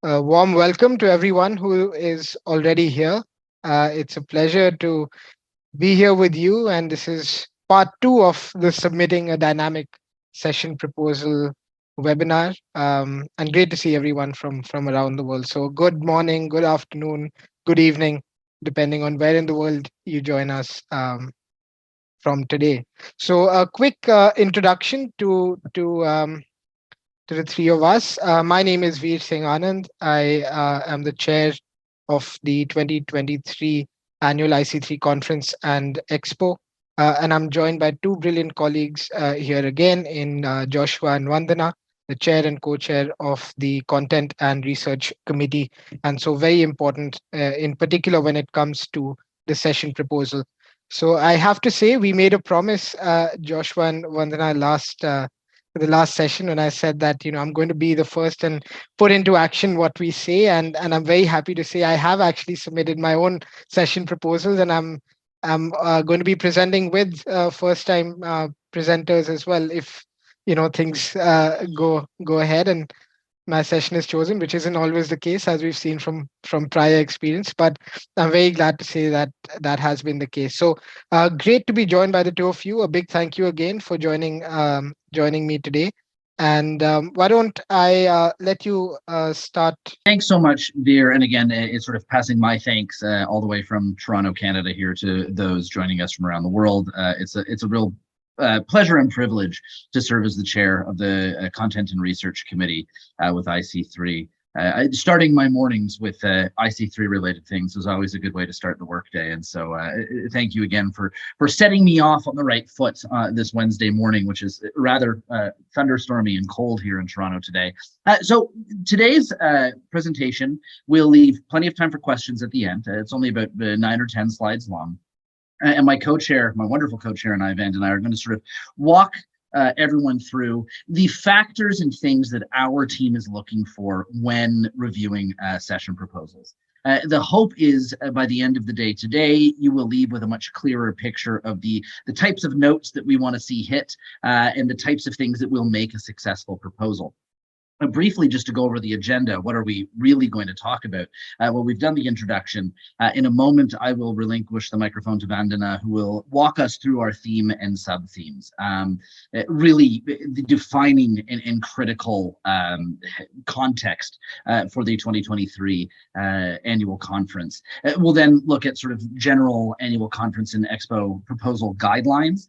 A warm welcome to everyone who is already here. It's a pleasure to be here with you, and this is part two of the Submitting a Dynamic Session Proposal webinar. And great to see everyone from around the world. So, good morning, good afternoon, good evening, depending on where in the world you join us from today. So, a quick introduction to the three of us. My name is Singh Anand. I am the chair of the 2023 Annual IC3 Conference and Expo. And I'm joined by two brilliant colleagues here again in Joshua and Vandana, the chair and co-chair of the Content and Research Committee. And so very important, in particular when it comes to the session proposal. So I have to say, we made a promise, Joshua and Vandana, the last session when I said that I'm going to be the first and put into action what we say, and I'm very happy to say I have actually submitted my own session proposals, and I'm going to be presenting with first time presenters as well if things go ahead and my session is chosen, which isn't always the case as we've seen from prior experience. But I'm very glad to say that that has been the case. So great to be joined by the two of you. A big thank you again for joining me today. And why don't I let you start? Thanks so much, Veer. And again, it's sort of passing my thanks all the way from Toronto, Canada, here to those joining us from around the world. It's a real pleasure and privilege to serve as the chair of the Content and Research Committee with IC3. Starting my mornings with IC3 related things is always a good way to start the workday. And so thank you again for setting me off on the right foot this Wednesday morning, which is rather thunderstormy and cold here in Toronto today. So today's presentation will leave plenty of time for questions at the end. It's only about 9 or 10 slides long. And my co-chair, my wonderful co-chair and I, Vandana, are going to sort of walk everyone through the factors and things that our team is looking for when reviewing session proposals. The hope is by the end of the day today, you will leave with a much clearer picture of the types of notes that we want to see hit and the types of things that will make a successful proposal. Briefly, just to go over the agenda, what are we really going to talk about? Well, we've done the introduction. In a moment, I will relinquish the microphone to Vandana, who will walk us through our theme and sub-themes, really defining and critical context for the 2023 annual conference. We'll then look at sort of general annual conference and expo proposal guidelines,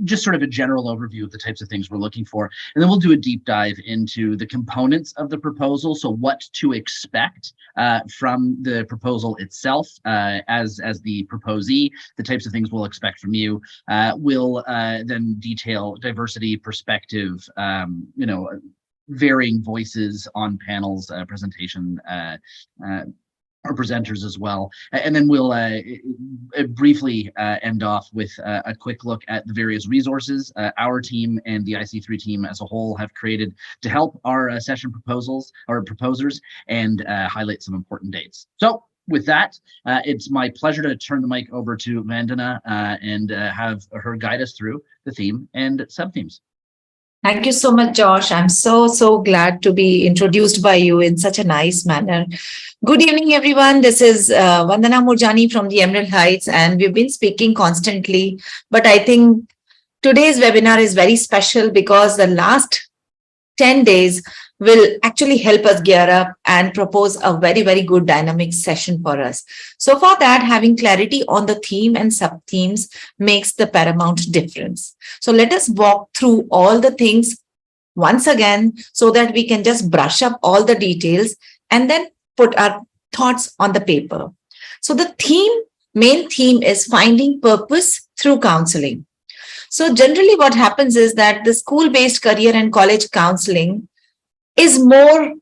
just sort of a general overview of the types of things we're looking for. And then we'll do a deep dive into the components of the proposal, so what to expect from the proposal itself as the proposee, the types of things we'll expect from you. We'll then detail diversity, perspective, varying voices on panels, presentation, our presenters as well. And then we'll briefly end off with a quick look at the various resources our team and the IC3 team as a whole have created to help our session proposers and highlight some important dates. So with that, it's my pleasure to turn the mic over to Vandana and have her guide us through the theme and sub-themes. Thank you so much, Josh. I'm so glad to be introduced by you in such a nice manner. Good evening, everyone. This is Vandana Murjani from the Emerald Heights, and we've been speaking constantly. But I think today's webinar is very special because the last 10 days will actually help us gear up and propose a very good dynamic session for us. So for that, having clarity on the theme and sub-themes makes the paramount difference. So let us walk through all the things once again so that we can just brush up all the details and then put our thoughts on the paper. So the main theme is finding purpose through counseling. So generally what happens is that the school-based career and college counseling is more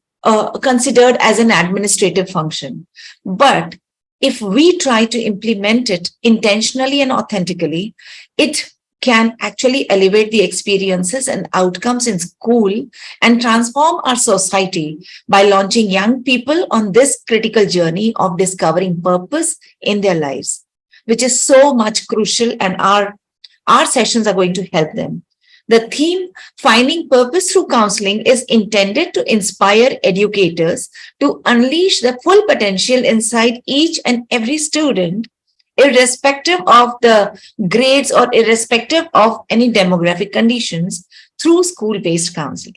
considered as an administrative function. But if we try to implement it intentionally and authentically, it can actually elevate the experiences and outcomes in school and transform our society by launching young people on this critical journey of discovering purpose in their lives, which is so much crucial, and our sessions are going to help them. The theme, Finding Purpose Through Counseling, is intended to inspire educators to unleash the full potential inside each and every student, irrespective of the grades or irrespective of any demographic conditions, through school-based counseling.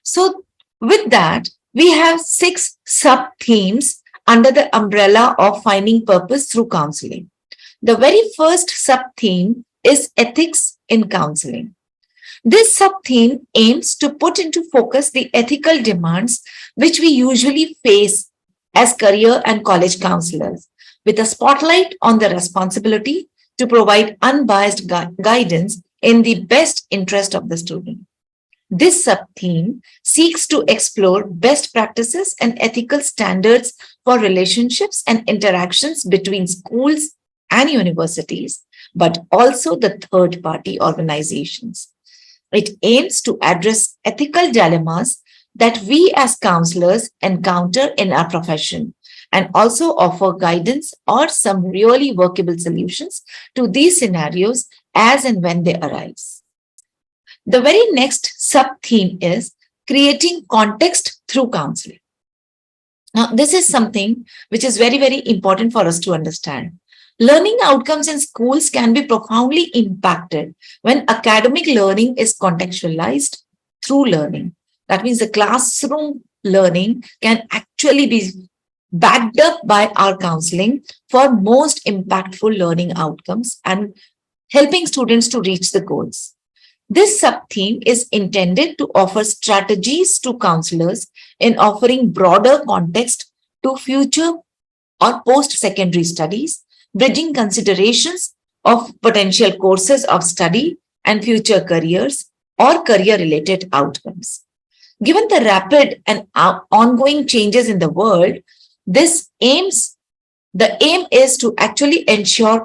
So, with that, we have 6 sub-themes under the umbrella of finding purpose through counseling. The very first sub-theme is ethics in counseling. This sub-theme aims to put into focus the ethical demands which we usually face as career and college counselors, with a spotlight on the responsibility to provide unbiased guidance in the best interest of the student. This sub-theme seeks to explore best practices and ethical standards for relationships and interactions between schools and universities, but also the third-party organizations. It aims to address ethical dilemmas that we as counselors encounter in our profession and also offer guidance or some really workable solutions to these scenarios as and when they arise. The very next sub-theme is creating context through counseling. Now, this is something which is very, very important for us to understand. Learning outcomes in schools can be profoundly impacted when academic learning is contextualized through learning. That means the classroom learning can actually be backed up by our counseling for most impactful learning outcomes and helping students to reach the goals. This sub-theme is intended to offer strategies to counselors in offering broader context to future or post-secondary studies, bridging considerations of potential courses of study and future careers or career-related outcomes. Given the rapid and ongoing changes in the world, the aim is to actually ensure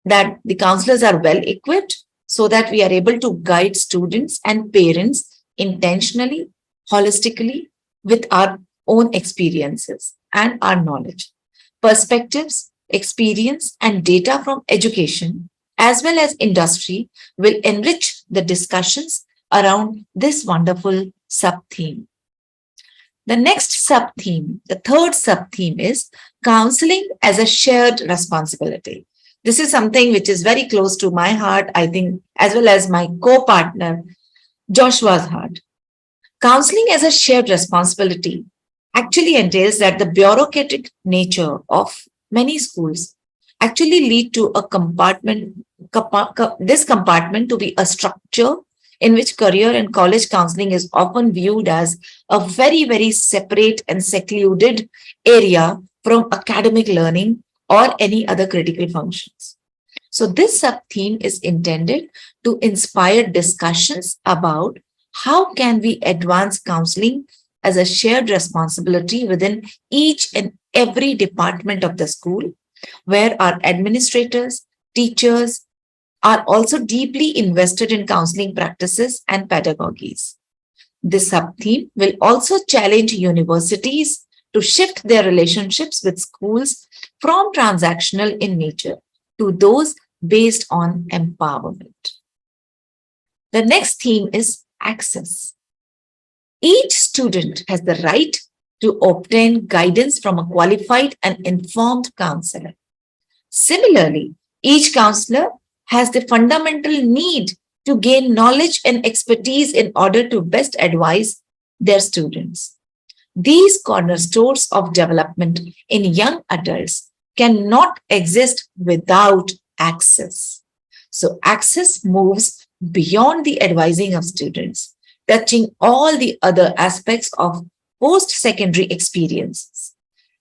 that the counselors are well equipped so that we are able to guide students and parents intentionally, holistically, with our own experiences and our knowledge, perspectives, experience, and data from education, as well as industry, will enrich the discussions around this wonderful sub-theme. The next sub-theme, the third sub-theme, is counseling as a shared responsibility. This is something which is very close to my heart, I think, as well as my co-partner, Joshua's heart. Counseling as a shared responsibility actually entails that the bureaucratic nature of many schools actually lead to this compartment to be a structure in which career and college counseling is often viewed as a very, very separate and secluded area from academic learning or any other critical functions. So this sub-theme is intended to inspire discussions about how can we advance counseling as a shared responsibility within each and every department of the school, where our administrators, teachers are also deeply invested in counseling practices and pedagogies. This sub-theme will also challenge universities to shift their relationships with schools from transactional in nature to those based on empowerment. The next theme is access. Each student has the right to obtain guidance from a qualified and informed counselor. Similarly, each counselor has the fundamental need to gain knowledge and expertise in order to best advise their students. These cornerstones of development in young adults cannot exist without access. So access moves beyond the advising of students, touching all the other aspects of post-secondary experiences.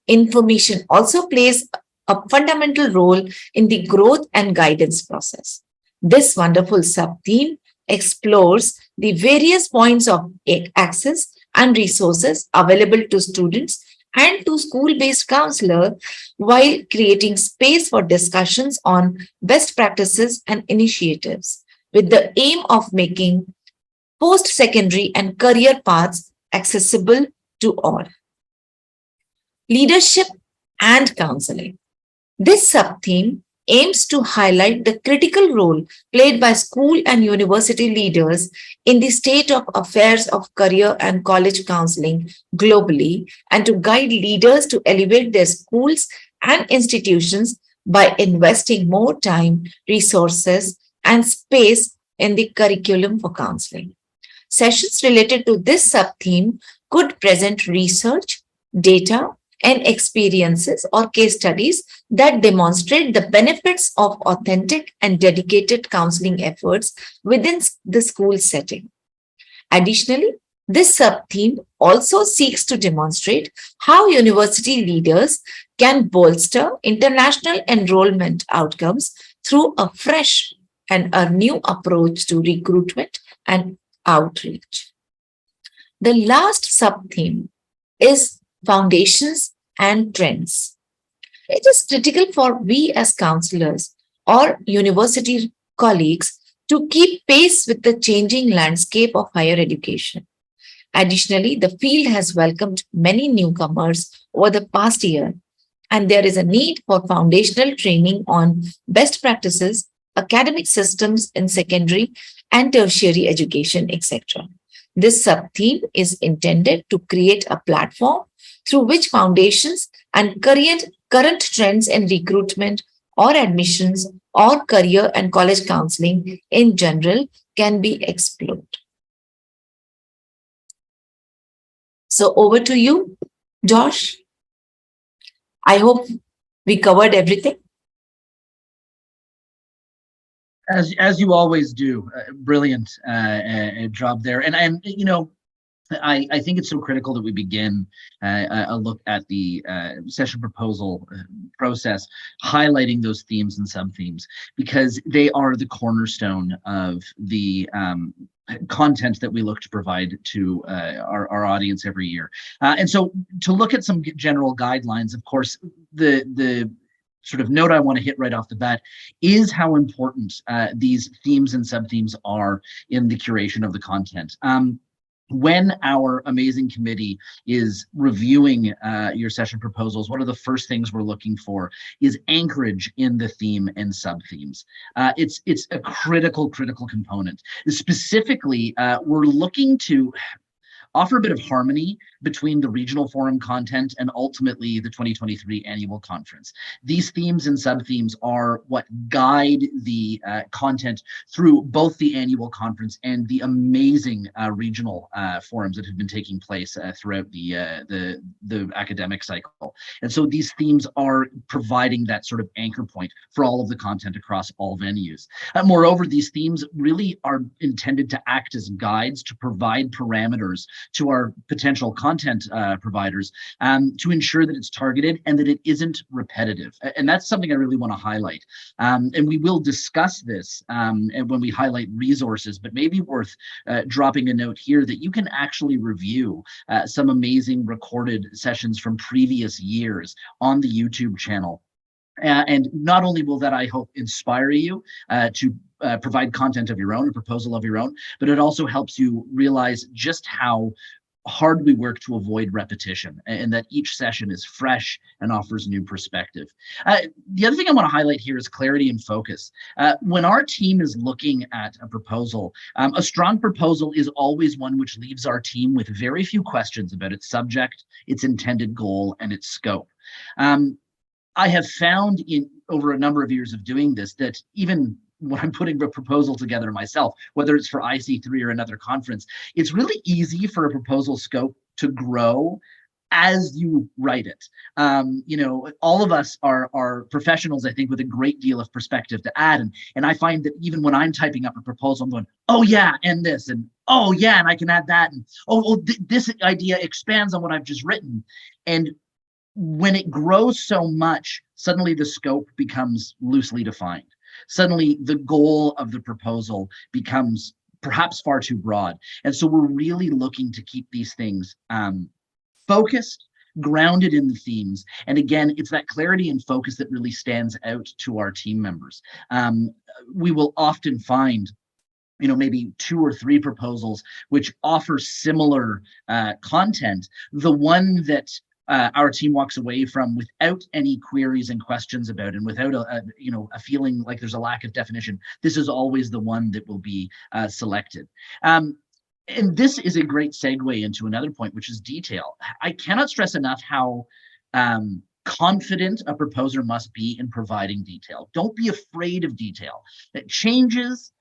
Information also plays a fundamental role in the growth and guidance process. This wonderful sub-theme explores the various points of access and resources available to students and to school-based counselors while creating space for discussions on best practices and initiatives with the aim of making post-secondary and career paths accessible to all. Leadership and counseling. This sub-theme aims to highlight the critical role played by school and university leaders in the state of affairs of career and college counseling globally, and to guide leaders to elevate their schools and institutions by investing more time, resources, and space in the curriculum for counseling. Sessions related to this sub-theme could present research, data, and experiences or case studies that demonstrate the benefits of authentic and dedicated counseling efforts within the school setting. Additionally, this sub-theme also seeks to demonstrate how university leaders can bolster international enrollment outcomes through a fresh and a new approach to recruitment and outreach. The last sub-theme is foundations and trends. It is critical for we as counselors or university colleagues to keep pace with the changing landscape of higher education. Additionally, the field has welcomed many newcomers over the past year, and there is a need for foundational training on best practices, academic systems in secondary and tertiary education, etc. This sub-theme is intended to create a platform through which foundations and current trends in recruitment or admissions or career and college counseling in general can be explored. So over to you, Josh. I hope we covered everything. As you always do, brilliant job there. And you know, I think it's so critical that we begin a look at the session proposal process, highlighting those themes and sub-themes, because they are the cornerstone of the content that we look to provide to our audience every year. And so to look at some general guidelines, of course, the sort of note I want to hit right off the bat is how important these themes and sub-themes are in the curation of the content. When our amazing committee is reviewing your session proposals, one of the first things we're looking for is anchorage in the theme and sub-themes. It's a critical component. Specifically, we're looking to offer a bit of harmony between the regional forum content and ultimately the 2023 annual conference. These themes and sub-themes are what guide the content through both the annual conference and the amazing regional forums that have been taking place throughout the academic cycle. And so these themes are providing that sort of anchor point for all of the content across all venues. Moreover, these themes really are intended to act as guides to provide parameters to our potential content providers to ensure that it's targeted and that it isn't repetitive. And that's something I really want to highlight. And we will discuss this and when we highlight resources, but maybe worth dropping a note here that you can actually review some amazing recorded sessions from previous years on the YouTube channel. And not only will that, I hope, inspire you to provide content of your own, a proposal of your own, but it also helps you realize just how hard we work to avoid repetition and that each session is fresh and offers new perspective. The other thing I want to highlight here is clarity and focus. When our team is looking at a proposal, a strong proposal is always one which leaves our team with very few questions about its subject, its intended goal, and its scope. I have found in over a number of years of doing this that even when I'm putting a proposal together myself, whether it's for IC3 or another conference, it's really easy for a proposal scope to grow as you write it. You know, all of us are professionals, I think, with a great deal of perspective to add. And I find that even when I'm typing up a proposal, I'm going, oh yeah, and this, and oh yeah, and I can add that, and this idea expands on what I've just written. And when it grows so much, suddenly the scope becomes loosely defined. Suddenly the goal of the proposal becomes perhaps far too broad. And so we're really looking to keep these things focused, grounded in the themes. And again, it's that clarity and focus that really stands out to our team members. We will often find maybe 2 or 3 proposals which offer similar content. The one that our team walks away from without any queries and questions about, and without a feeling like there's a lack of definition, this is always the one that will be selected. And this is a great segue into another point, which is detail. I cannot stress enough how confident a proposer must be in providing detail. Don't be afraid of detail. That changes,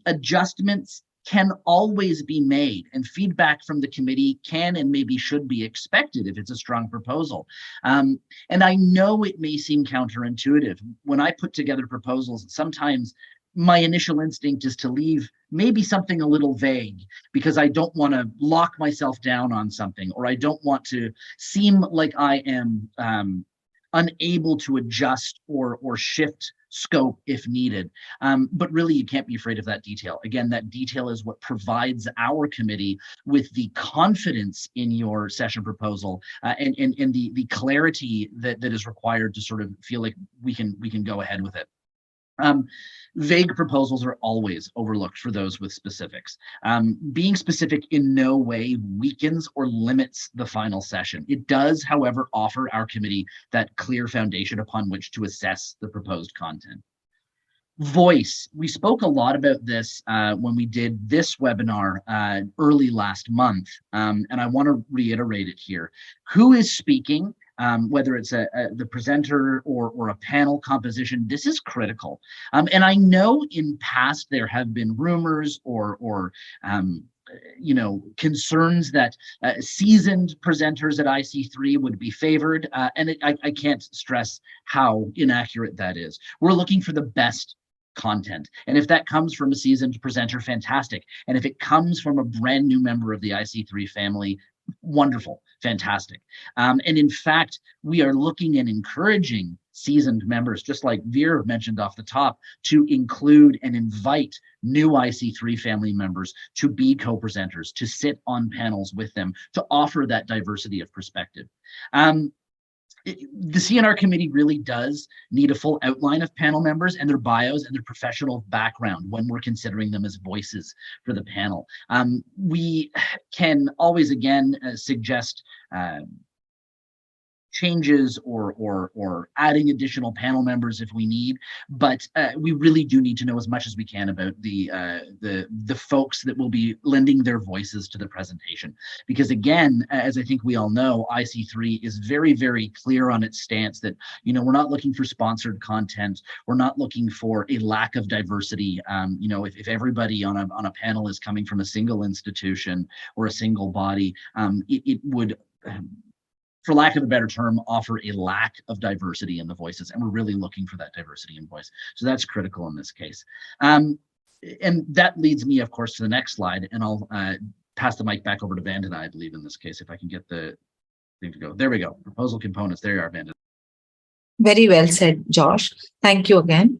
adjustments can always be made, and feedback from the committee can and maybe should be expected if it's a strong proposal. And I know it may seem counterintuitive. When I put together proposals, sometimes my initial instinct is to leave maybe something a little vague because I don't want to lock myself down on something, or I don't want to seem like I am unable to adjust or shift scope if needed. But really, you can't be afraid of that detail. Again, that detail is what provides our committee with the confidence in your session proposal and the clarity that is required to sort of feel like we can go ahead with it. Vague proposals are always overlooked for those with specifics. Being specific in no way weakens or limits the final session. It does, however, offer our committee that clear foundation upon which to assess the proposed content. Voice. We spoke a lot about this when we did this webinar early last month, and I want to reiterate it here. Who is speaking? Whether it's the presenter or a panel composition, this is critical. And I know in past there have been rumors or concerns that seasoned presenters at IC3 would be favored, and I can't stress how inaccurate that is. We're looking for the best content, and if that comes from a seasoned presenter, fantastic. And if it comes from a brand new member of the IC3 family, wonderful, fantastic. And in fact, we are looking and encouraging seasoned members, just like Veer mentioned off the top, to include and invite new IC3 family members to be co-presenters, to sit on panels with them, to offer that diversity of perspective. The CNR committee really does need a full outline of panel members and their bios and their professional background when we're considering them as voices for the panel. We can always, again, suggest changes or adding additional panel members if we need, but we really do need to know as much as we can about the folks that will be lending their voices to the presentation. Because again, as I think we all know, IC3 is very, very clear on its stance that, we're not looking for sponsored content. We're not looking for a lack of diversity. If everybody on a panel is coming from a single institution or a single body, it would, for lack of a better term, offer a lack of diversity in the voices. And we're really looking for that diversity in voice. So that's critical in this case. And that leads me, of course, to the next slide. And I'll pass the mic back over to Vandana, I believe, in this case, if I can get the thing to go. There we go. Proposal components. There you are, Vandana. Very well said, Josh. Thank you again.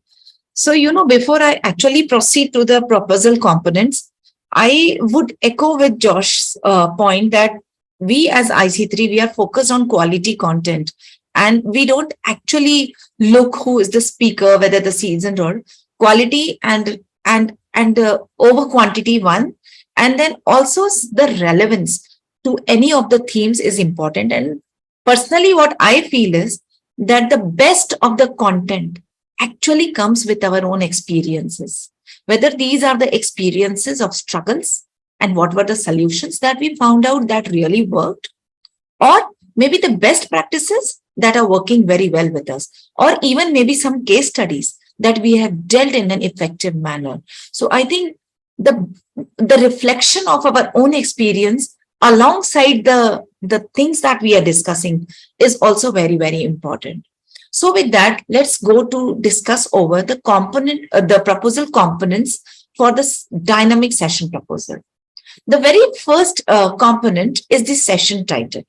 So, before I actually proceed to the proposal components, I would echo with Josh's point that we as IC3, we are focused on quality content, and we don't actually look who is the speaker, whether the seasoned or quality and over quantity one, and then also the relevance to any of the themes is important. And personally, what I feel is that the best of the content actually comes with our own experiences, whether these are the experiences of struggles and what were the solutions that we found out that really worked, or maybe the best practices that are working very well with us, or even maybe some case studies that we have dealt in an effective manner. So I think the reflection of our own experience alongside the things that we are discussing is also very, very important. So with that, let's go to discuss over the proposal components for this dynamic session proposal. The very first component is the session title.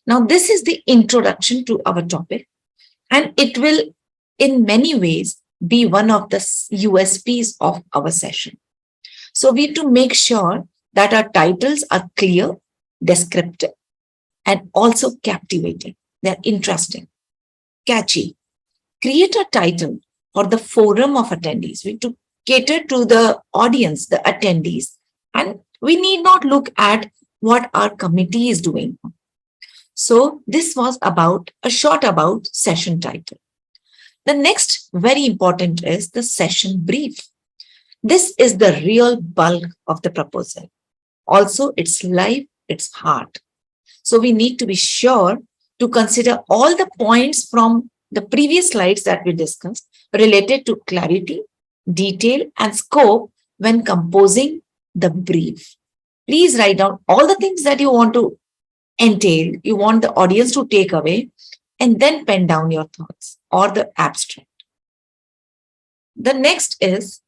Now, this is the introduction to our topic, and it will, in many ways, be one of the USPs of our session. So we have to make sure that our titles are clear, descriptive, and also captivating. They're interesting, catchy. Create a title for the forum of attendees. We have to cater to the audience, the attendees, and we need not look at what our committee is doing. So this was about a short about session title. The next very important is the session brief. This is the real bulk of the proposal. Also, it's live, it's hard. So we need to be sure to consider all the points from the previous slides that we discussed related to clarity, detail, and scope when composing the brief. Please write down all the things that you want to entail, you want the audience to take away, and then pen down your thoughts or the abstract. The next is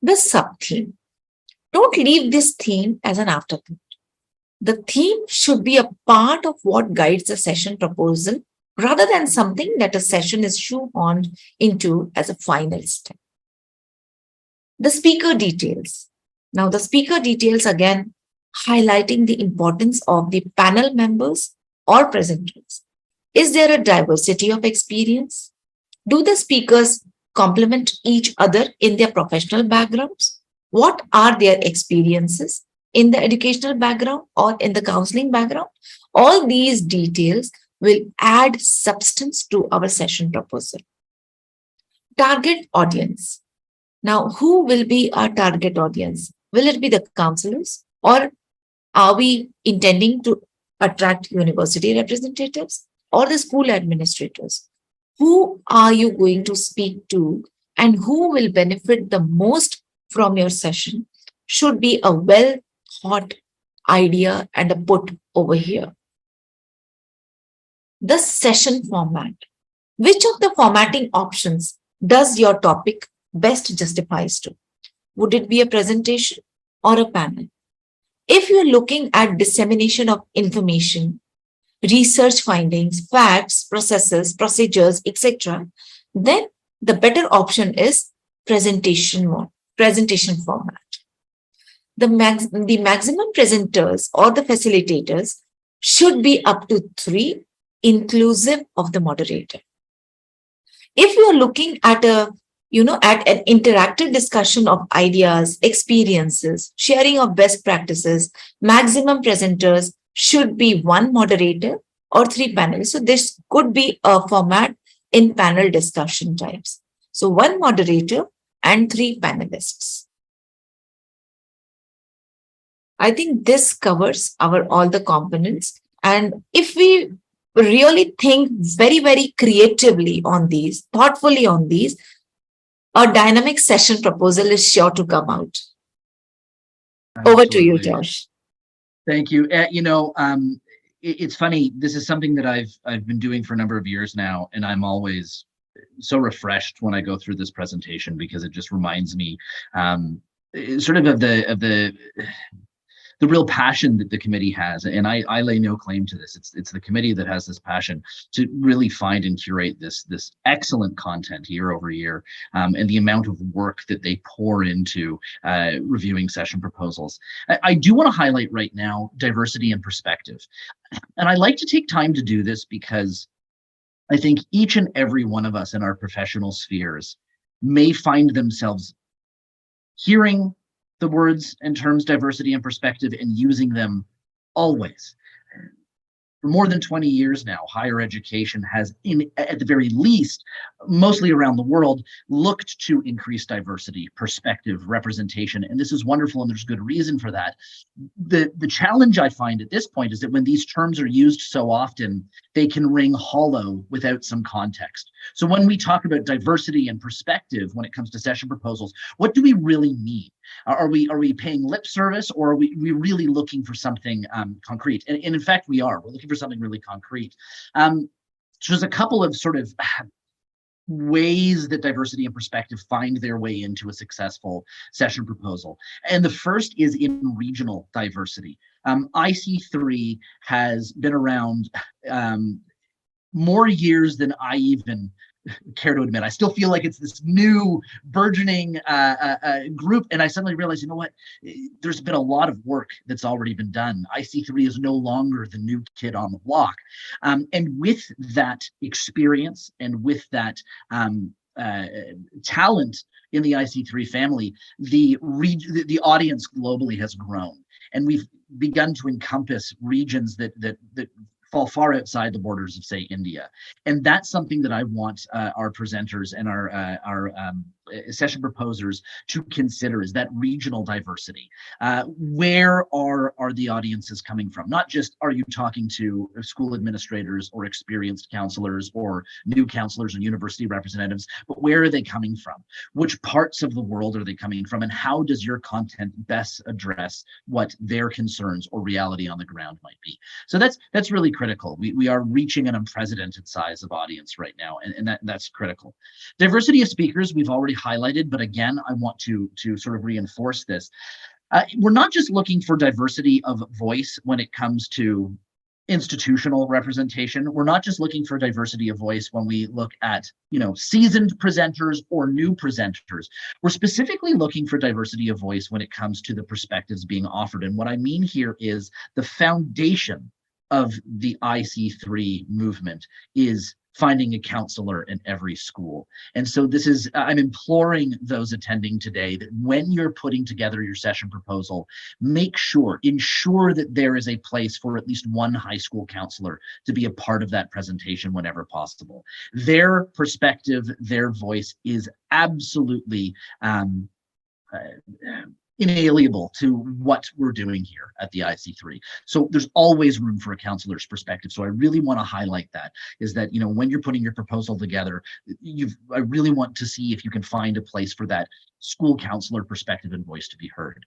the sub-theme. Don't leave this theme as an afterthought. The theme should be a part of what guides the session proposal rather than something that a session is shoehorned into as a final step. The speaker details. Now, the speaker details again highlighting the importance of the panel members or presenters. Is there a diversity of experience? Do the speakers complement each other in their professional backgrounds? What are their experiences in the educational background or in the counseling background? All these details will add substance to our session proposal. Target audience. Now, who will be our target audience? Will it be the counselors, or are we intending to attract university representatives or the school administrators? Who are you going to speak to, and who will benefit the most from your session should be a well thought idea and a put over here. The session format. Which of the formatting options does your topic best justifies to? Would it be a presentation or a panel? If you're looking at dissemination of information, research findings, facts, processes, procedures, etc., then the better option is presentation format. The maximum presenters or the facilitators should be up to 3, inclusive of the moderator. If you are looking at at an interactive discussion of ideas, experiences, sharing of best practices, maximum presenters should be 1 moderator or 3 panelists. So this could be a format in panel discussion types. So 1 moderator and 3 panelists. I think this covers all the components. And if we really think very, very creatively on these, thoughtfully on these, a dynamic session proposal is sure to come out. Absolutely. Over to you, Josh. Thank you. It's funny. This is something that I've been doing for a number of years now, and I'm always so refreshed when I go through this presentation because it just reminds me sort of the real passion that the committee has. And I lay no claim to this. It's the committee that has this passion to really find and curate this excellent content year over year, and the amount of work that they pour into reviewing session proposals. I do want to highlight right now diversity and perspective. And I like to take time to do this because I think each and every one of us in our professional spheres may find themselves hearing the words and terms diversity and perspective and using them always. For more than 20 years now, higher education has, at the very least, mostly around the world, looked to increase diversity, perspective, representation, and this is wonderful, and there's good reason for that. The challenge I find at this point is that when these terms are used so often, they can ring hollow without some context. So when we talk about diversity and perspective when it comes to session proposals, what do we really mean? Are we paying lip service, or are we really looking for something concrete? And in fact, we are. We're looking for something really concrete. So there's a couple of sort of ways that diversity and perspective find their way into a successful session proposal. And the first is in regional diversity. IC3 has been around more years than I even care to admit. I still feel like it's this new burgeoning group, and I suddenly realized, you know what, there's been a lot of work that's already been done. IC3 is no longer the new kid on the block, and with that experience and with that talent in the IC3 family, the audience globally has grown, and we've begun to encompass regions that fall far outside the borders of, say, India. And that's something that I want our presenters and our session proposers to consider, is that regional diversity. Where are the audiences coming from? Not just, are you talking to school administrators or experienced counselors or new counselors or university representatives, but where are they coming from? Which parts of the world are they coming from? And how does your content best address what their concerns or reality on the ground might be? So that's really critical. We are reaching an unprecedented size of audience right now, and that's critical. Diversity of speakers, we've already highlighted, but again, I want to sort of reinforce this. We're not just looking for diversity of voice when it comes to institutional representation. We're not just looking for diversity of voice when we look at, seasoned presenters or new presenters. We're specifically looking for diversity of voice when it comes to the perspectives being offered. And what I mean here is the foundation of the IC3 movement is finding a counselor in every school. And so I'm imploring those attending today that when you're putting together your session proposal, ensure that there is a place for at least one high school counselor to be a part of that presentation whenever possible. Their perspective, their voice is absolutely inalienable to what we're doing here at the IC3. So there's always room for a counselor's perspective. So I really want to highlight that, is that, when you're putting your proposal together, I really want to see if you can find a place for that school counselor perspective and voice to be heard.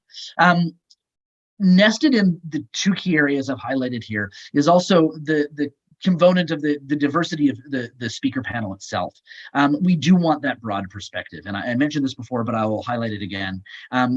Nested in the two key areas I've highlighted here is also the component of the diversity of the speaker panel itself. We do want that broad perspective. And I mentioned this before, but I will highlight it again.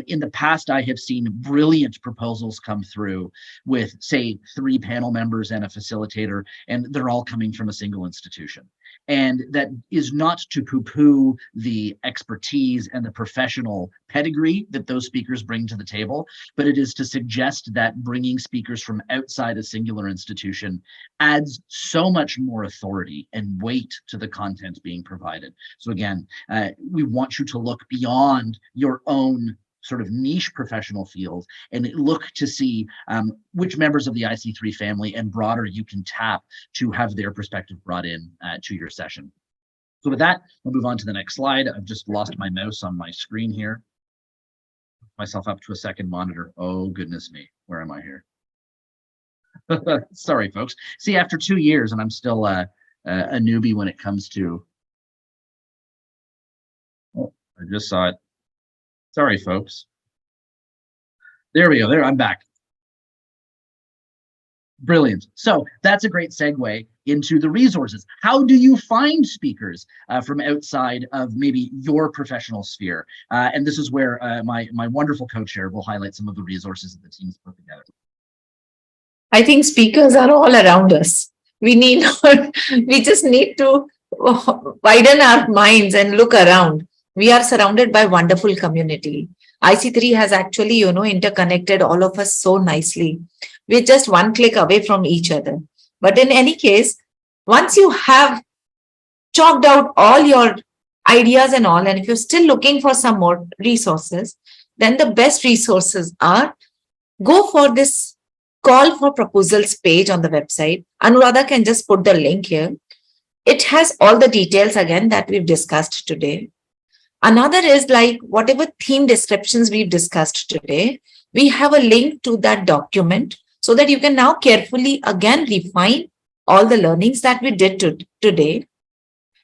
In the past, I have seen brilliant proposals come through with, say, 3 panel members and a facilitator, and they're all coming from a single institution. And that is not to poo-poo the expertise and the professional pedigree that those speakers bring to the table, but it is to suggest that bringing speakers from outside a singular institution adds so much more authority and weight to the content being provided. So again, we want you to look beyond your own sort of niche professional field and look to see which members of the IC3 family and broader you can tap to have their perspective brought in to your session. So with that, I'll move on to the next slide. I've just lost my mouse on my screen here. Myself up to a second monitor. Oh, goodness me. Where am I here? Sorry, folks. See, after 2 years, and I'm still a newbie when it comes to... Oh, I just saw it. Sorry, folks. There we go. There, I'm back. Brilliant. So that's a great segue into the resources. How do you find speakers from outside of maybe your professional sphere? And this is where my wonderful co-chair will highlight some of the resources that the team's put together. I think speakers are all around us. We just need to widen our minds and look around. We are surrounded by wonderful community. IC3 has actually, interconnected all of us so nicely. We're just one click away from each other. But in any case, once you have chalked out all your ideas and all, and if you're still looking for some more resources, then the best resources are go for this call for proposals page on the website. Anuradha can just put the link here. It has all the details again that we've discussed today. Another is like whatever theme descriptions we've discussed today, we have a link to that document so that you can now carefully again refine all the learnings that we did today.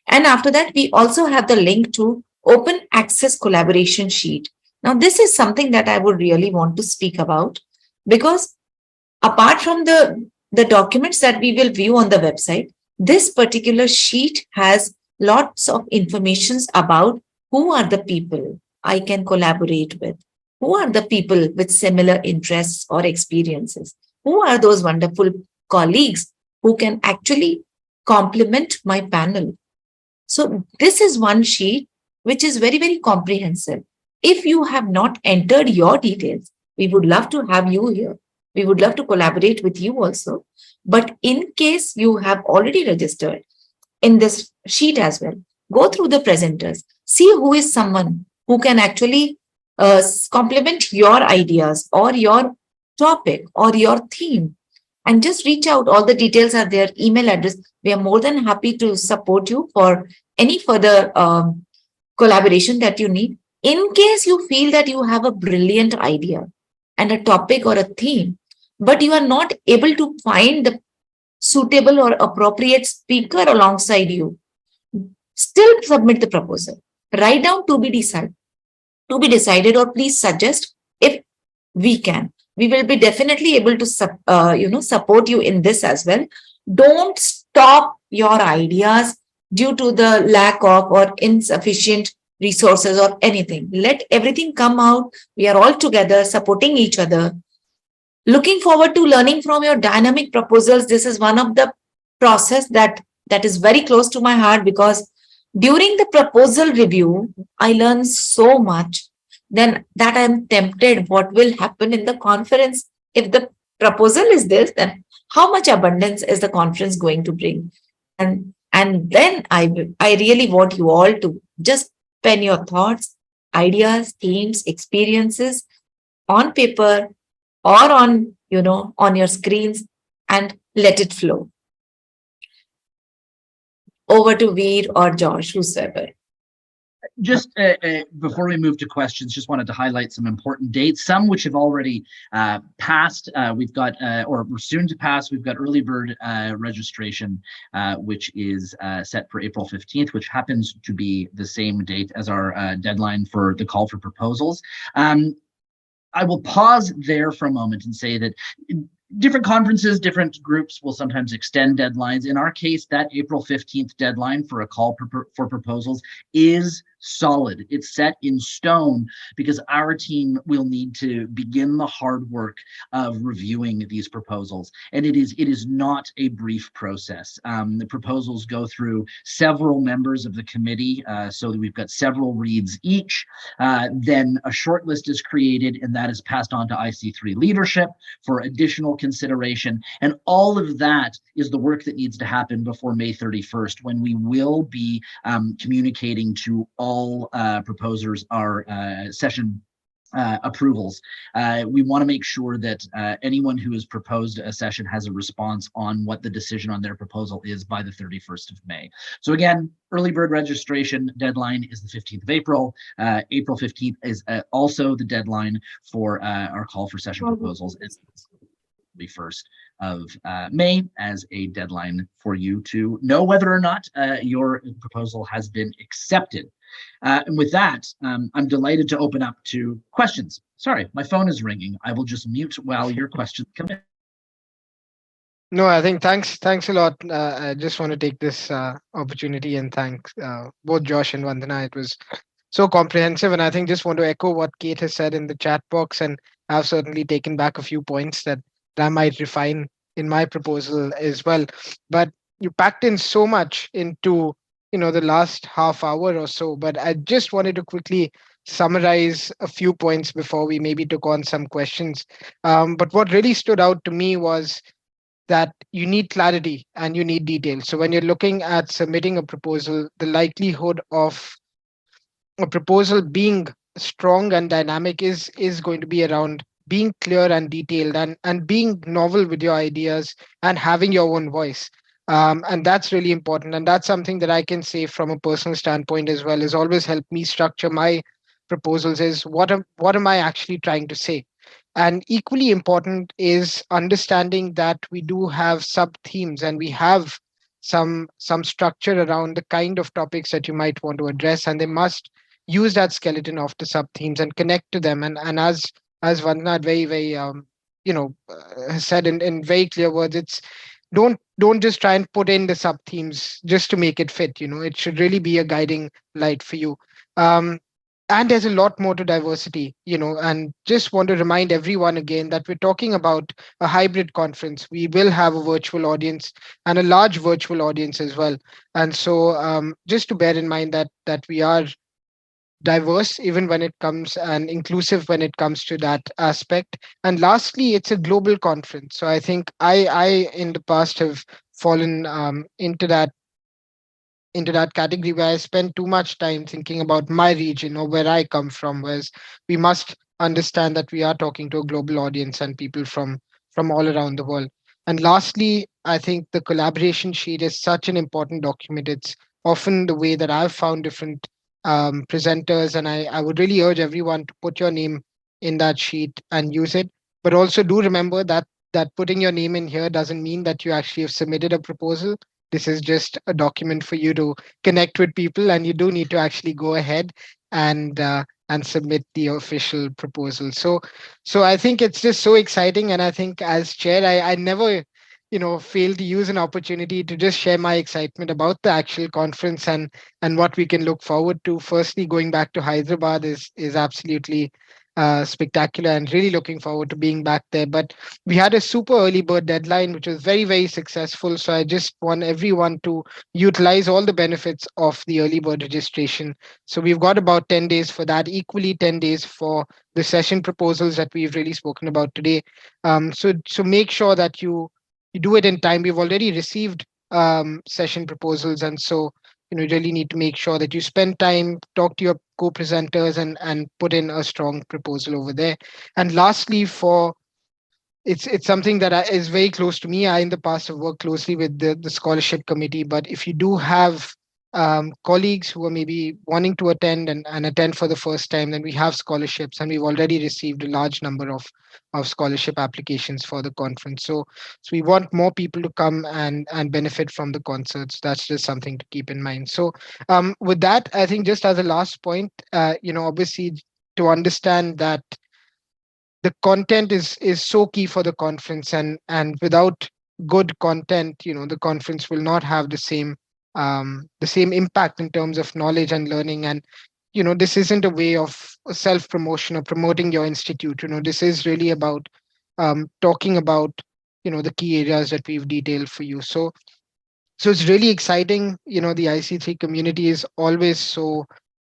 And after that, we also have the link to open access collaboration sheet. Now, this is something that I would really want to speak about, because apart from the documents that we will view on the website, this particular sheet has lots of information about who are the people I can collaborate with, who are the people with similar interests or experiences, who are those wonderful colleagues who can actually complement my panel. So this is one sheet which is very, very comprehensive. If you have not entered your details, we would love to have you here. We would love to collaborate with you also. But in case you have already registered in this sheet as well, go through the presenters, see who is someone who can actually complement your ideas or your topic or your theme. and just reach out. All the details are there, email address. We are more than happy to support you for any further collaboration that you need. In case you feel that you have a brilliant idea and a topic or a theme, but you are not able to find the suitable or appropriate speaker alongside you, still submit the proposal. Write down to be decided, or please suggest if we can. We will be definitely able to support you in this as well. Don't stop your ideas due to the lack of or insufficient resources or anything. Let everything come out. We are all together supporting each other. Looking forward to learning from your dynamic proposals. This is one of the process that is very close to my heart, because during the proposal review, I learn so much. Then that I am tempted what will happen in the conference. If the proposal is this, then how much abundance is the conference going to bring? And then I really want you all to just pen your thoughts, ideas, themes, experiences on paper or on your screens, and let it flow. Over to Veer or Josh, whosoever. Just before we move to questions, just wanted to highlight some important dates, some which have already passed. We've got, or we're soon to pass, we've got early bird registration, which is set for April 15th, which happens to be the same date as our deadline for the call for proposals. I will pause there for a moment and say that different conferences, different groups will sometimes extend deadlines. In our case, that April 15th deadline for a call for proposals is solid. It's set in stone, because our team will need to begin the hard work of reviewing these proposals. And it is not a brief process. The proposals go through several members of the committee, so that we've got several reads each. Then a short list is created, and that is passed on to IC3 leadership for additional consideration. And all of that is the work that needs to happen before May 31st, when we will be communicating to all proposers our session approvals. We want to make sure that anyone who has proposed a session has a response on what the decision on their proposal is by the 31st of May. So again, early bird registration deadline is the 15th of April. April 15th is also the deadline for our call for session proposals. It's the 1st of May as a deadline for you to know whether or not your proposal has been accepted. And with that, I'm delighted to open up to questions. Sorry, my phone is ringing. I will just mute while your questions come in. No, I think thanks a lot. I just want to take this opportunity and thank both Josh and Vandana. It was so comprehensive, and I think just want to echo what Kate has said in the chat box, and I've certainly taken back a few points that I might refine in my proposal as well. But you packed in so much into the last half hour or so. But I just wanted to quickly summarize a few points before we maybe took on some questions. But what really stood out to me was that you need clarity and you need detail. So when you're looking at submitting a proposal, the likelihood of a proposal being strong and dynamic is going to be around being clear and detailed, and being novel with your ideas and having your own voice. And that's really important, and that's something that I can say from a personal standpoint as well, has always helped me structure my proposals, is what am I actually trying to say. And equally important is understanding that we do have sub themes, and we have some structure around the kind of topics that you might want to address, and they must use that skeleton of the sub themes and connect to them. And as Vandana very has said in very clear words, it's don't just try and put in the sub themes just to make it fit. It should really be a guiding light for you. And there's a lot more to diversity, and just want to remind everyone again that we're talking about a hybrid conference. We will have a virtual audience and a large virtual audience as well. And so just to bear in mind that we are diverse even when it comes, and inclusive when it comes to that aspect. And lastly, it's a global conference. So I think I in the past have fallen into that category where I spend too much time thinking about my region or where I come from, whereas we must understand that we are talking to a global audience and people from all around the world. And lastly, I think the collaboration sheet is such an important document. It's often the way that I've found different presenters, and I would really urge everyone to put your name in that sheet and use it. But also do remember that putting your name in here doesn't mean that you actually have submitted a proposal. This is just a document for you to connect with people, and you do need to actually go ahead and submit the official proposal. So I think it's just so exciting, and I think as chair, I never fail to use an opportunity to just share my excitement about the actual conference and what we can look forward to. Firstly, going back to Hyderabad is absolutely spectacular, and really looking forward to being back there. But we had a super early bird deadline, which was very, very successful. So I just want everyone to utilize all the benefits of the early bird registration. So we've got about 10 days for that, equally 10 days for the session proposals that we've really spoken about today. So make sure that you do it in time. We've already received session proposals, and so you really need to make sure that you spend time, talk to your co-presenters, and put in a strong proposal over there. And lastly, for it's something that is very close to me. I in the past have worked closely with the scholarship committee, but if you do have colleagues who are maybe wanting to attend and attend for the first time, then we have scholarships, and we've already received a large number of scholarship applications for the conference. So we want more people to come and benefit from the concerts. That's just something to keep in mind. So with that, I think just as a last point, obviously to understand that the content is so key for the conference, and without good content, the conference will not have the same impact in terms of knowledge and learning. And this isn't a way of self promotion or promoting your institute. This is really about talking about the key areas that we've detailed for you. So it's really exciting. The IC3 community is always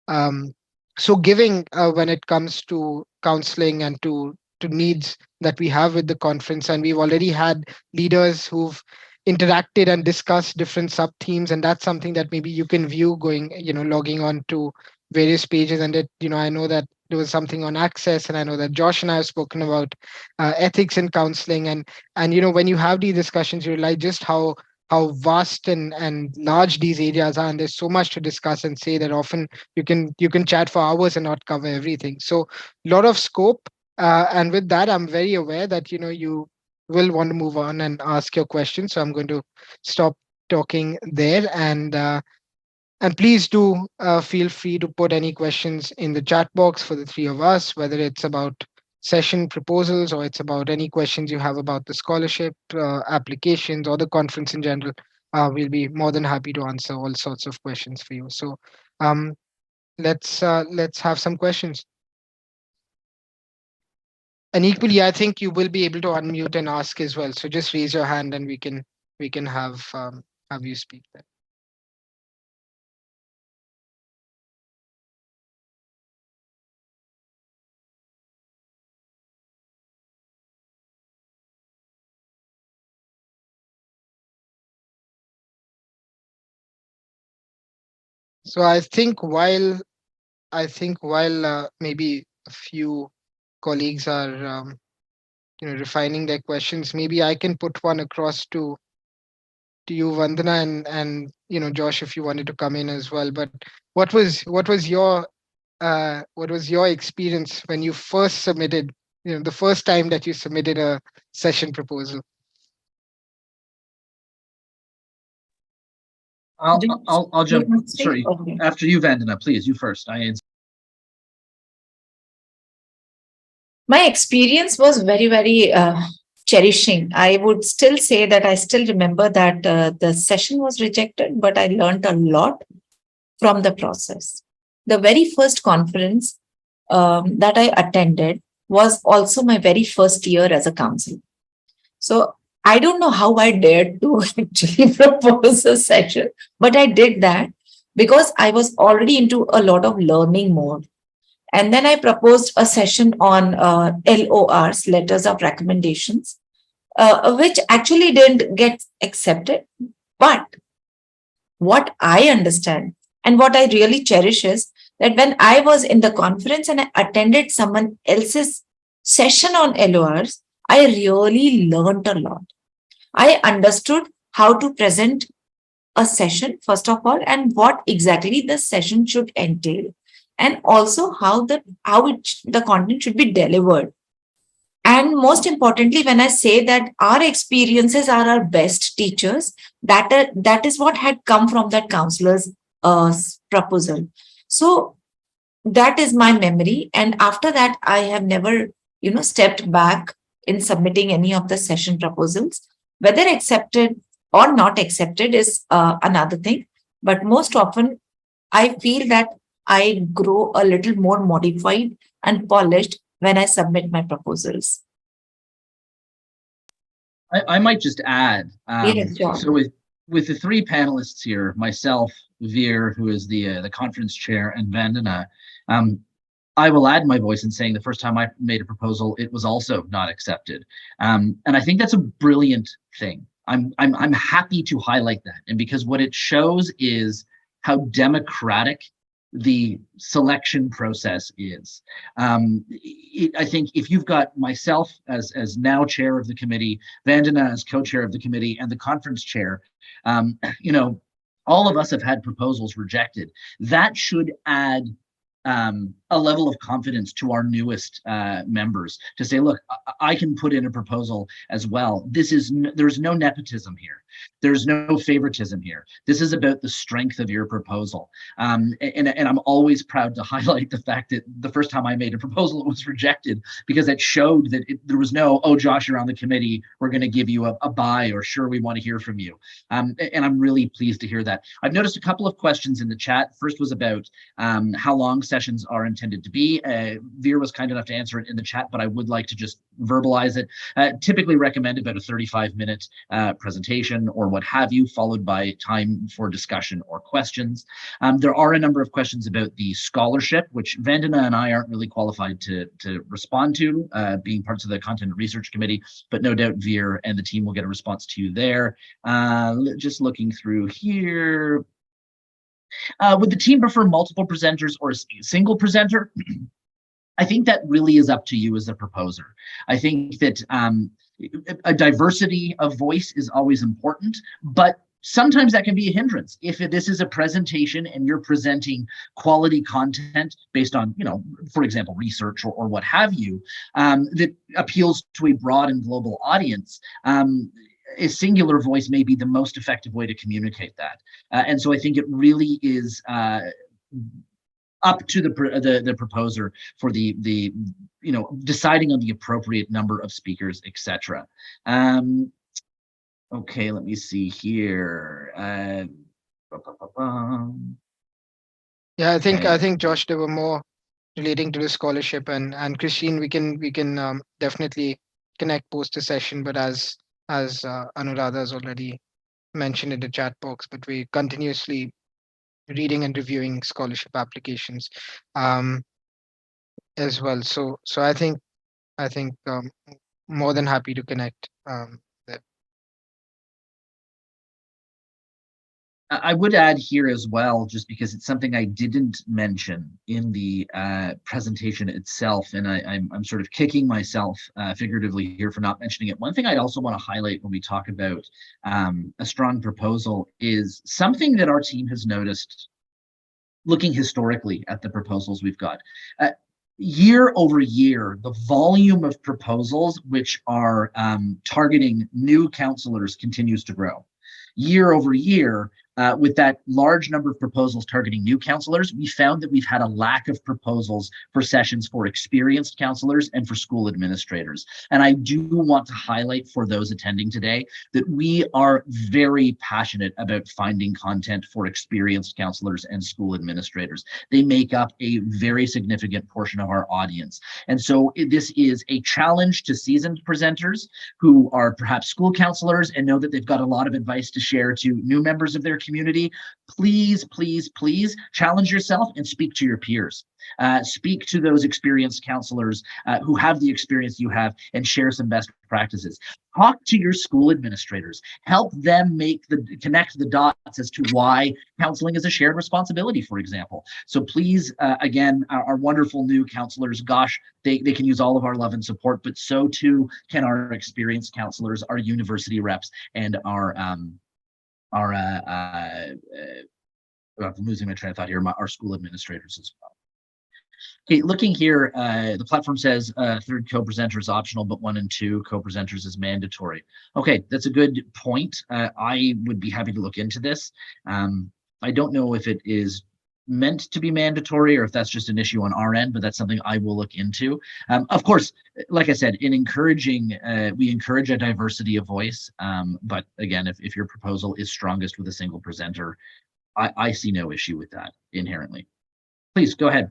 um, so giving when it comes to counseling and to needs that we have with the conference. And we've already had leaders who've interacted and discussed different sub themes, and that's something that maybe you can view going, logging on to various pages. And I know that there was something on access, and I know that Josh and I have spoken about ethics in counseling. And when you have these discussions, you realize just how vast and large these areas are, and there's so much to discuss and say that often you can chat for hours and not cover everything. So a lot of scope. And with that, I'm very aware that you will want to move on and ask your questions, so I'm going to stop talking there. And please do feel free to put any questions in the chat box for the three of us, whether it's about session proposals or it's about any questions you have about the scholarship applications or the conference in general. We'll be more than happy to answer all sorts of questions for you. So um, let's have some questions. And equally, I think you will be able to unmute and ask as well. So just raise your hand, and we can have you speak there. So I think while maybe a few colleagues are refining their questions, maybe I can put one across to you, Vandana, and Josh, if you wanted to come in as well. But what was your experience when you first submitted, the first time that you submitted a session proposal? I'll jump. Sorry, after you, Vandana, please. You first. My experience was very, very cherishing. I would still say that I still remember that the session was rejected, but I learned a lot from the process. The very first conference that I attended was also my very first year as a counselor. So I don't know how I dared to actually propose a session, but I did that because I was already into a lot of learning mode. And then I proposed a session on LORs, letters of recommendations, which actually didn't get accepted. But what I understand and what I really cherish is that when I was in the conference and I attended someone else's session on LORs, I really learned a lot. I understood how to present a session, first of all, and what exactly the session should entail, and also the content should be delivered. And most importantly, when I say that our experiences are our best teachers, that is what had come from that counselor's proposal. So that is my memory. And after that, I have never, stepped back in submitting any of the session proposals. Whether accepted or not accepted is another thing. But most often, I feel that I grow a little more modified and polished when I submit my proposals. I might just add, Yes, John. so with the three panelists here, myself, Veer, who is the conference chair, and Vandana, I will add my voice in saying the first time I made a proposal, it was also not accepted. And I think that's a brilliant thing. I'm happy to highlight that. And because what it shows is how democratic the selection process is. I think if you've got myself as now chair of the committee, Vandana as co-chair of the committee, and the conference chair, all of us have had proposals rejected. That should add a level of confidence to our newest members to say, look, I can put in a proposal as well. There's no nepotism here. There's no favoritism here. This is about the strength of your proposal. And I'm always proud to highlight the fact that the first time I made a proposal, it was rejected because it showed that there was no, oh, Josh, you're on the committee, we're going to give you a buy, or sure, we want to hear from you. And I'm really pleased to hear that. I've noticed a couple of questions in the chat. First was about how long sessions are intended to be. Veer was kind enough to answer it in the chat, but I would like to just verbalize it. Typically recommend about a 35-minute presentation or what have you, followed by time for discussion or questions. There are a number of questions about the scholarship, which Vandana and I aren't really qualified to respond to, being parts of the Content Research Committee, but no doubt Veer and the team will get a response to you there. Just looking through here. Would the team prefer multiple presenters or a single presenter? I think that really is up to you as a proposer. I think that a diversity of voice is always important, but sometimes that can be a hindrance. If this is a presentation and you're presenting quality content based on, for example, research or what have you, that appeals to a broad and global audience, a singular voice may be the most effective way to communicate that. And so I think it really is up to the proposer for the deciding on the appropriate number of speakers, etc. Okay, let me see here. Yeah, I think Josh, there were more relating to the scholarship, and Christine, we can definitely connect post the session, but as Anuradha has already mentioned in the chat box, but we continuously reading and reviewing scholarship applications as well. So I think more than happy to connect there. I would add here as well, just because it's something I didn't mention in the presentation itself, and I'm sort of kicking myself figuratively here for not mentioning it. One thing I'd also want to highlight when we talk about a strong proposal is something that our team has noticed looking historically at the proposals we've got. Year over year, the volume of proposals which are targeting new counselors continues to grow. Year over year, with that large number of proposals targeting new counselors, we found that we've had a lack of proposals for sessions for experienced counselors and for school administrators. And I do want to highlight for those attending today that we are very passionate about finding content for experienced counselors and school administrators. They make up a very significant portion of our audience. And so this is a challenge to seasoned presenters who are perhaps school counselors and know that they've got a lot of advice to share to new members of their community, please, please, please challenge yourself and speak to your peers. Speak to those experienced counselors who have the experience you have and share some best practices. Talk to your school administrators. Help them connect the dots as to why counseling is a shared responsibility, for example. So please, again, our wonderful new counselors, gosh, they can use all of our love and support, but so too can our experienced counselors, our university reps, and I'm losing my train of thought here, our school administrators as well. Okay, looking here, the platform says third co-presenter is optional, but 1 and 2 co-presenters is mandatory. Okay, that's a good point. I would be happy to look into this. I don't know if it is meant to be mandatory or if that's just an issue on our end, but that's something I will look into. Of course, like I said, we encourage a diversity of voice. But again, if your proposal is strongest with a single presenter, I see no issue with that inherently. Please go ahead.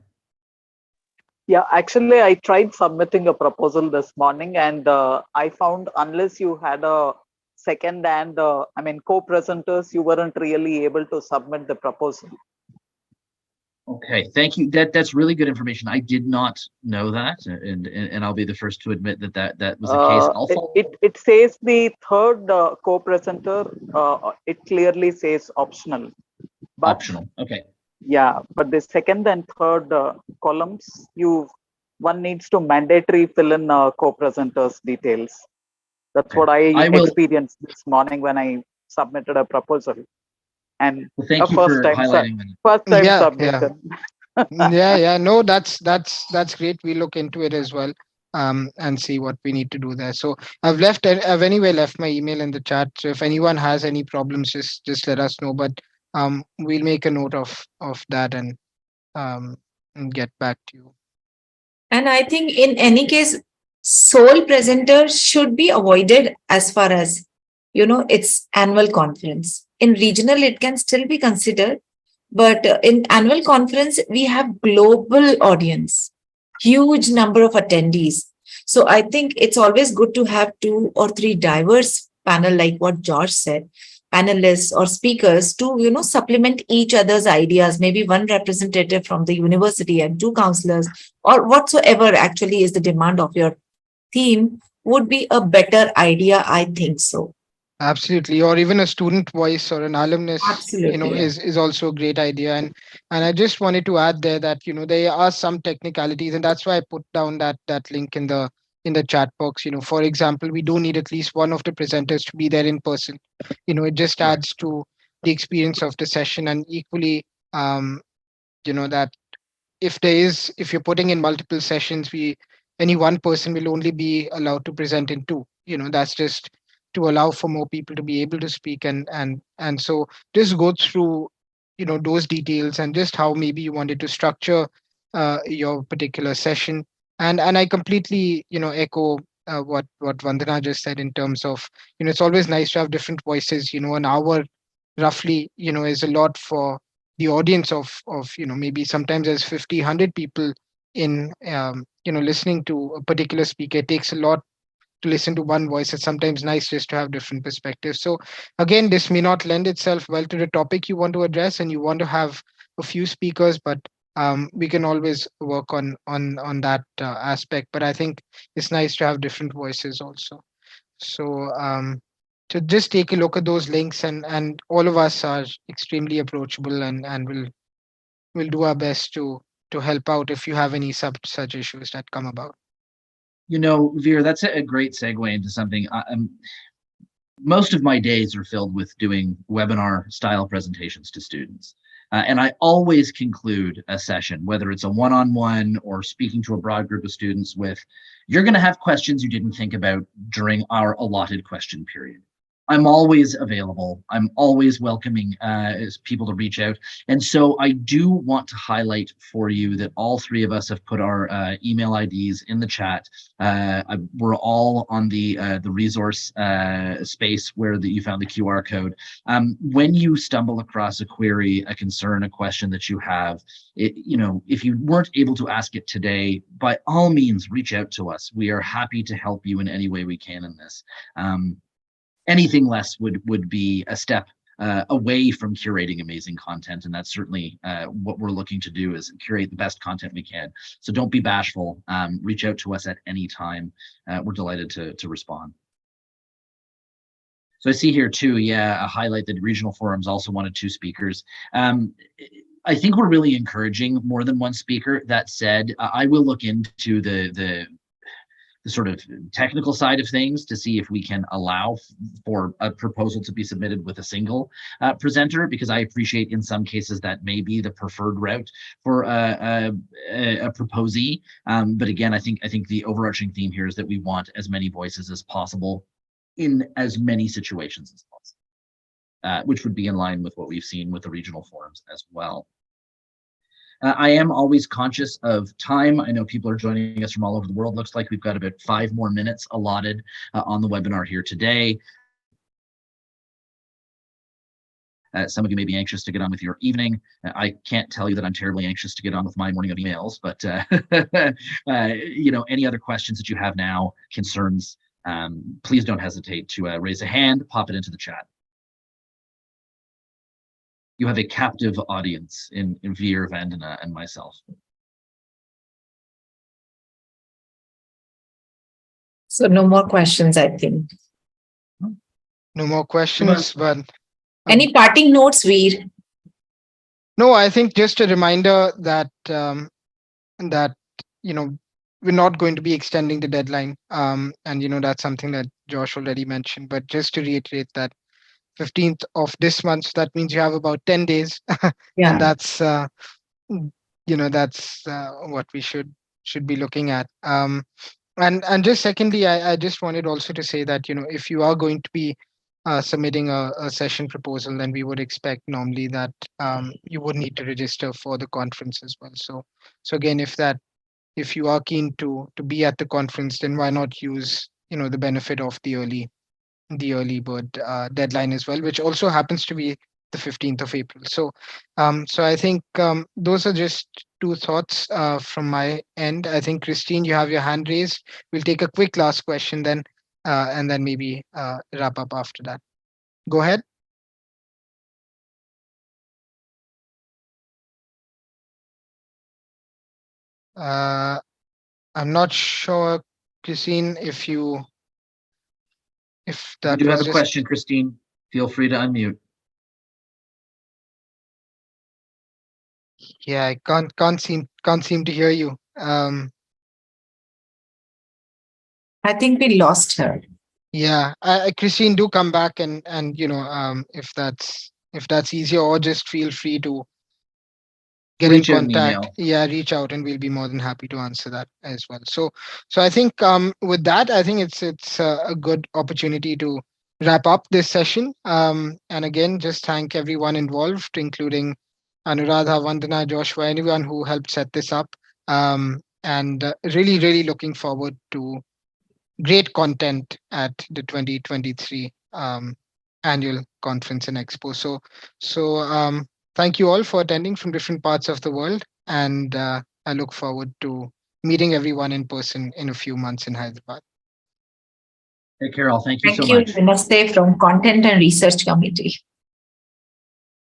Yeah, actually, I tried submitting a proposal this morning, and I found unless you had a second and co-presenters, you weren't really able to submit the proposal. Okay, thank you. That's really good information. I did not know that, and I'll be the first to admit that was the case. It says the third co-presenter. It clearly says optional. But, optional. Okay. Yeah, but the second and third columns, one needs to mandatory fill in co-presenters details. That's what I experienced this morning when I submitted a proposal. And well, thank you for highlighting that. First time submitted. Yeah. No, that's great. We look into it as well, and see what we need to do there. So I've anyway left my email in the chat. So if anyone has any problems, just let us know. But we'll make a note of that and get back to you. And I think in any case, sole presenter should be avoided as far as, it's annual conference. In regional, it can still be considered, but in annual conference, we have global audience, huge number of attendees. So I think it's always good to have 2 or 3 diverse panel, like what George said, panelists or speakers to, supplement each other's ideas, maybe 1 representative from the university and 2 counselors or whatsoever actually is the demand of your theme would be a better idea. I think so. Absolutely. Or even a student voice or an alumnus, Absolutely. is also a great idea. And I just wanted to add there that, there are some technicalities, and that's why I put down that link in the chat box. For example, we do need at least one of the presenters to be there in person. It just adds to the experience of the session. And equally, that if you're putting in multiple sessions, any one person will only be allowed to present in 2. That's just to allow for more people to be able to speak, and so just go through those details and just how maybe you wanted to structure your particular session. And I completely echo what Vandana just said in terms of it's always nice to have different voices. An hour roughly is a lot for the audience of maybe sometimes there's 50, 100 people in listening to a particular speaker. It takes a lot to listen to one voice. It's sometimes nice just to have different perspectives. So again, this may not lend itself well to the topic you want to address, and you want to have a few speakers, but we can always work on that aspect. But I think it's nice to have different voices also. So to just take a look at those links, and all of us are extremely approachable, and we'll do our best to help out if you have any such issues that come about. Veer, that's a great segue into something. Most of my days are filled with doing webinar style presentations to students. And I always conclude a session, whether it's a one-on-one or speaking to a broad group of students with, you're going to have questions you didn't think about during our allotted question period. I'm always available. I'm always welcoming people to reach out. And so I do want to highlight for you that all 3 of us have put our email IDs in the chat. We're all on the resource space where you found the QR code. When you stumble across a query, a concern, a question that you have, if you weren't able to ask it today, by all means, reach out to us. We are happy to help you in any way we can in this. Anything less would be a step away from curating amazing content. And that's certainly what we're looking to do, is curate the best content we can. So don't be bashful. Reach out to us at any time. We're delighted to respond. So I see here too, a highlight that regional forums also wanted 2 speakers. I think we're really encouraging more than 1 speaker. That said, I will look into the sort of technical side of things to see if we can allow for a proposal to be submitted with a single presenter, because I appreciate in some cases that may be the preferred route for a proposee. But again, I think the overarching theme here is that we want as many voices as possible in as many situations as possible, which would be in line with what we've seen with the regional forums as well. I am always conscious of time. I know people are joining us from all over the world. Looks like we've got about 5 more minutes allotted on the webinar here today. Some of you may be anxious to get on with your evening. I can't tell you that I'm terribly anxious to get on with my morning of emails, but you know, any other questions that you have now, concerns, please don't hesitate to raise a hand, pop it into the chat. You have a captive audience in Veer, Vandana, and myself. So no more questions, I think. No more questions, but Any parting notes, Veer? no, I think just a reminder that that you know, we're not going to be extending the deadline, and you know, that's something that Josh already mentioned. But just to reiterate that 15th of this month, so that means you have about 10 days, and that's you know, that's what we should be looking at. And just secondly, I just wanted also to say that, you know, if you are going to be submitting a session proposal, then we would expect normally that you would need to register for the conference as well. So again, if you are keen to be at the conference, then why not use, you know, the benefit of the early bird deadline as well, which also happens to be the 15th of April. So I think those are just 2 thoughts from my end. I think, Christine, you have your hand raised. We'll take a quick last question then, and then maybe wrap up after that. Go ahead. I'm not sure, Christine, if that you do was have a question, Christine, feel free to unmute. Yeah, I can't seem to hear you. I think we lost her. Yeah, Christine, do come back and you know, if that's easier, or just feel free to get in contact. Yeah, reach out, and we'll be more than happy to answer that as well. So I think with that, I think it's a good opportunity to wrap up this session. And again, just thank everyone involved, including Anuradha, Vandana, Joshua, anyone who helped set this up. And really looking forward to great content at the 2023 annual conference and expo. So thank you all for attending from different parts of the world, and I look forward to meeting everyone in person in a few months in Hyderabad. Hey, Carol, thank you so much. Thank you, Namaste from Content and Research Committee.